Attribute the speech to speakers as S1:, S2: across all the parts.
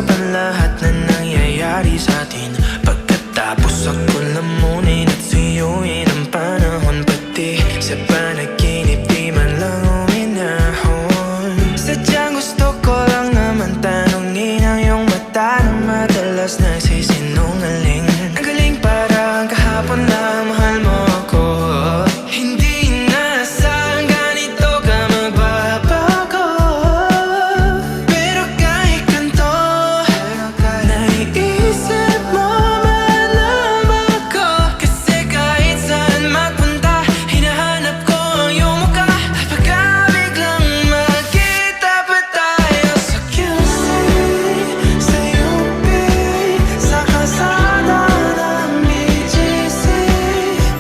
S1: pag-usapan lahat na nangyayari sa atin. Pagkatapos ako lamunin at suyuin ang panahon, pati sa panaginip di man lang uminahon. Sadyang gusto ko lang naman tanongin ang iyong mata na madalas nagsisinungaling. Ang galing, parang kahapon lang mahal mo ako. Hindi inaasahang ganito ka magbabago. Pero kahit ganito, naiisip mo man ako. Kasi kahit saan magpunta, hinahanap ko ang iyong mukha. Pagka biglang magkita pa tayo sa QC, sa UP, sa kalsada ng BGC.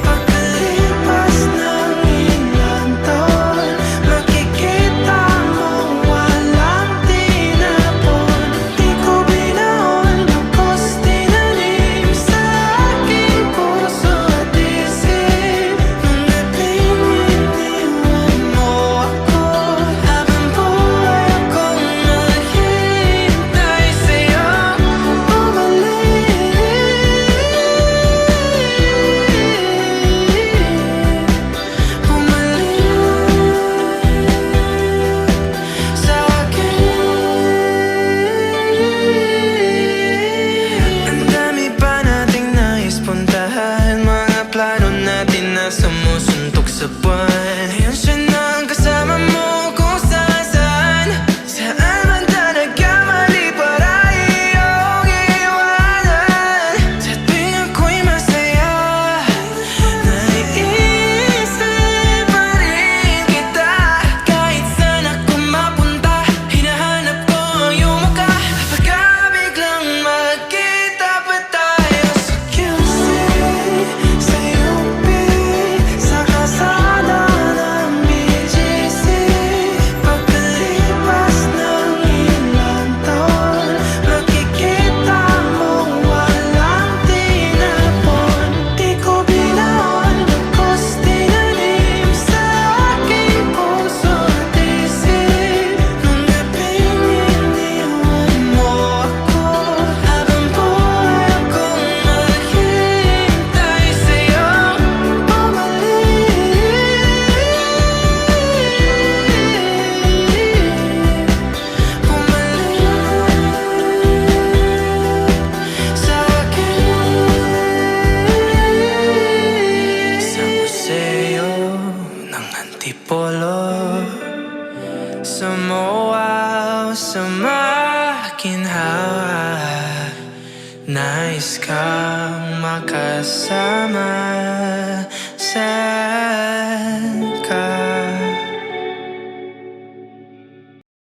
S1: Pagkalipas ng ilang taon, makikita mo walang tinapon. Di ko binaon, lubos tinanim sa aking puso at isip. Mga pininiwan mo ako, habang buhay akong maghihintay sa'yo. Bumalik sa akin. Ang dami pa nating nais puntahan, mga plano natin na sumusuntok sa buwan. Ngayon siya na ang kasama mo kung saan. Saan man talaga mali para iyong iwanan. Sa tuwing ako'y masaya, naiisip pa rin kita. Kahit saan ako mapunta, hinahanap ko ang iyong mukha. Pagka biglang magkita pa tayo sa QC, sa UP, sa kalsada ng BGC. Pagkalipas ng ilang taon, makikita mo walang tinapon. Di ko binaon, lubos tinanim sa aking puso at isip. Mga pininiwan mo ako, habang buhay akong maghihintay sa'yo. Bumalik sa akin. Sa museo ng Antipolo, sa MOA o sa makinhawa, nais kang makasama sa